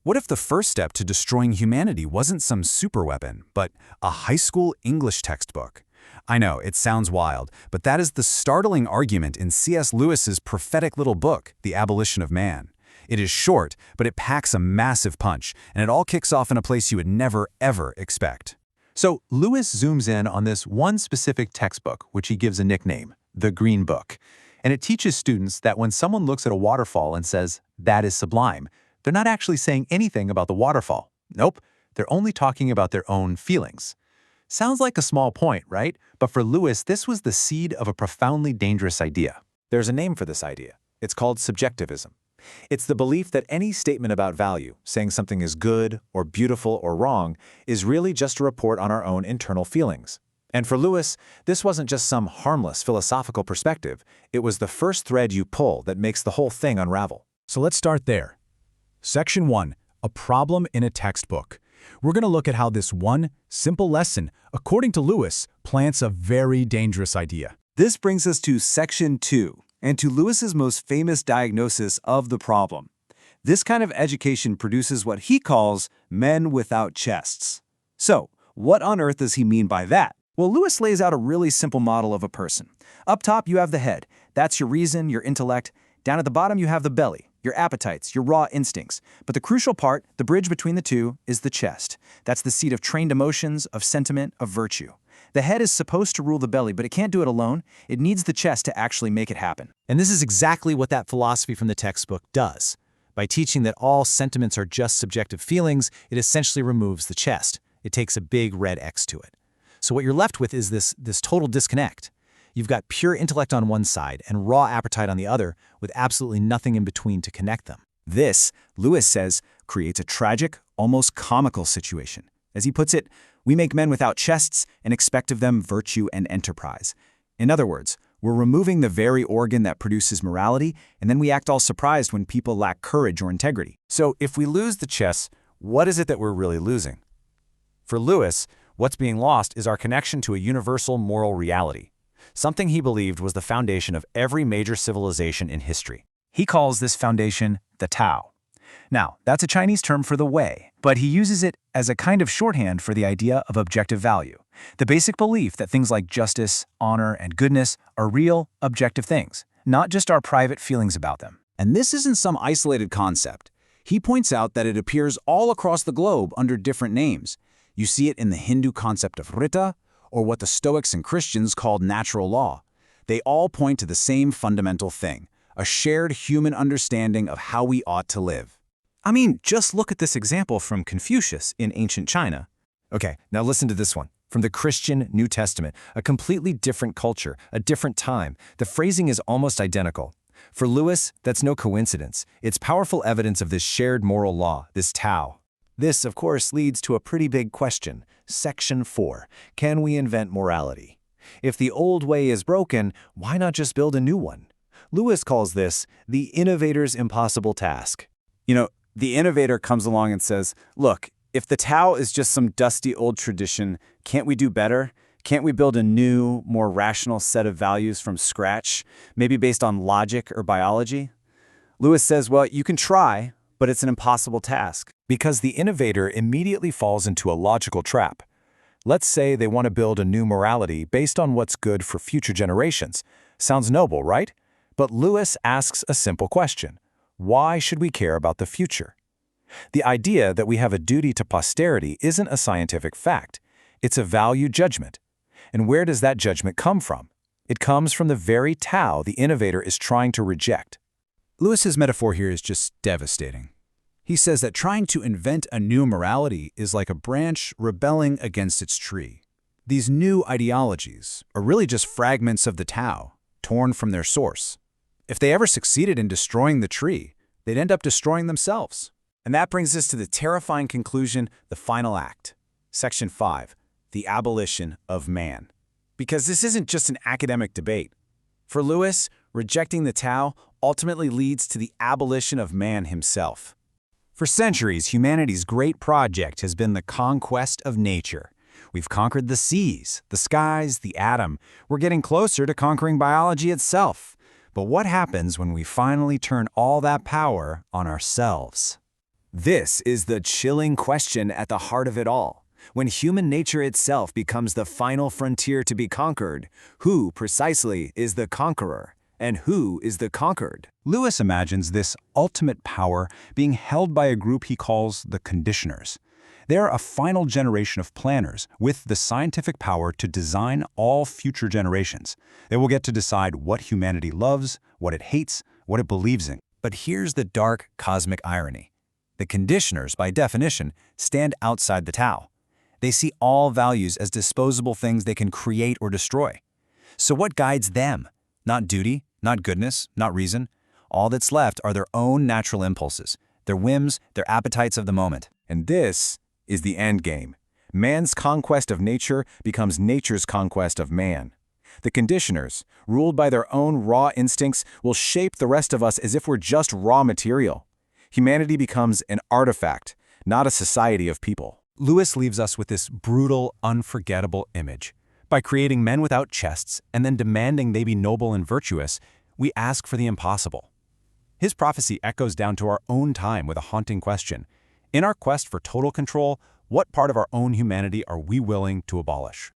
What if the first step to destroying humanity wasn't some superweapon, but a high school English textbook? I know, it sounds wild, but that is the startling argument in C.S. Lewis's prophetic little book, The Abolition of Man. It is short, but it packs a massive punch, and it all kicks off in a place you would never, ever expect. So Lewis zooms in on this one specific textbook, which he gives a nickname, the Green Book. And it teaches students that when someone looks at a waterfall and says, "That is sublime," they're not actually saying anything about the waterfall. Nope, they're only talking about their own feelings. Sounds like a small point, right? But for Lewis, this was the seed of a profoundly dangerous idea. There's a name for this idea. It's called subjectivism. It's the belief that any statement about value, saying something is good or beautiful or wrong, is really just a report on our own internal feelings. And for Lewis, this wasn't just some harmless philosophical perspective. It was the first thread you pull that makes the whole thing unravel. So let's start there. Section 1, a problem in a textbook. We're going to look at how this one simple lesson, according to Lewis, plants a very dangerous idea. This brings us to Section 2, and to Lewis's most famous diagnosis of the problem. This kind of education produces what he calls men without chests. So, what on earth does he mean by that? Well, Lewis lays out a really simple model of a person. Up top, you have the head. That's your reason, your intellect. Down at the bottom, you have the belly, your appetites, your raw instincts. But the crucial part, the bridge between the two, is the chest. That's the seat of trained emotions, of sentiment, of virtue. The head is supposed to rule the belly, but it can't do it alone. It needs the chest to actually make it happen. And this is exactly what that philosophy from the textbook does. By teaching that all sentiments are just subjective feelings, it essentially removes the chest. It takes a big red X to it. So what you're left with is this total disconnect. You've got pure intellect on one side and raw appetite on the other, with absolutely nothing in between to connect them. This, Lewis says, creates a tragic, almost comical situation. As he puts it, we make men without chests and expect of them virtue and enterprise. In other words, we're removing the very organ that produces morality, and then we act all surprised when people lack courage or integrity. So if we lose the chest, what is it that we're really losing? For Lewis, what's being lost is our connection to a universal moral reality, something he believed was the foundation of every major civilization in history. He calls this foundation the Tao. Now, that's a Chinese term for the way, but he uses it as a kind of shorthand for the idea of objective value, the basic belief that things like justice, honor, and goodness are real, objective things, not just our private feelings about them. And this isn't some isolated concept. He points out that it appears all across the globe under different names. You see it in the Hindu concept of Rita, or what the Stoics and Christians called natural law. They all point to the same fundamental thing, a shared human understanding of how we ought to live. I mean, just look at this example from Confucius in ancient China. Okay, now listen to this one. From the Christian New Testament, a completely different culture, a different time. The phrasing is almost identical. For Lewis, that's no coincidence. It's powerful evidence of this shared moral law, this Tao. This, of course, leads to a pretty big question. Section 4. Can we invent morality? If the old way is broken, why not just build a new one? Lewis calls this the innovator's impossible task. You know, the innovator comes along and says, look, if the Tao is just some dusty old tradition, can't we do better? Can't we build a new, more rational set of values from scratch, maybe based on logic or biology? Lewis says, well, you can try, but it's an impossible task. Because the innovator immediately falls into a logical trap. Let's say they want to build a new morality based on what's good for future generations. Sounds noble, right? But Lewis asks a simple question. Why should we care about the future? The idea that we have a duty to posterity isn't a scientific fact. It's a value judgment. And where does that judgment come from? It comes from the very Tao the innovator is trying to reject. Lewis's metaphor here is just devastating. He says that trying to invent a new morality is like a branch rebelling against its tree. These new ideologies are really just fragments of the Tao, torn from their source. If they ever succeeded in destroying the tree, they'd end up destroying themselves. And that brings us to the terrifying conclusion, the final act. Section 5, the abolition of man. Because this isn't just an academic debate. For Lewis, rejecting the Tao ultimately leads to the abolition of man himself. For centuries, humanity's great project has been the conquest of nature. We've conquered the seas, the skies, the atom. We're getting closer to conquering biology itself. But what happens when we finally turn all that power on ourselves? This is the chilling question at the heart of it all. When human nature itself becomes the final frontier to be conquered, who precisely is the conqueror, and who is the conquered? Lewis imagines this ultimate power being held by a group he calls the conditioners. They're a final generation of planners with the scientific power to design all future generations. They will get to decide what humanity loves, what it hates, what it believes in. But here's the dark cosmic irony. The conditioners, by definition, stand outside the Tao. They see all values as disposable things they can create or destroy. So what guides them? Not duty, not goodness, not reason. All that's left are their own natural impulses, their whims, their appetites of the moment. And this is the end game. Man's conquest of nature becomes nature's conquest of man. The conditioners, ruled by their own raw instincts, will shape the rest of us as if we're just raw material. Humanity becomes an artifact, not a society of people. Lewis leaves us with this brutal, unforgettable image. By creating men without chests and then demanding they be noble and virtuous, we ask for the impossible. His prophecy echoes down to our own time with a haunting question. In our quest for total control, what part of our own humanity are we willing to abolish?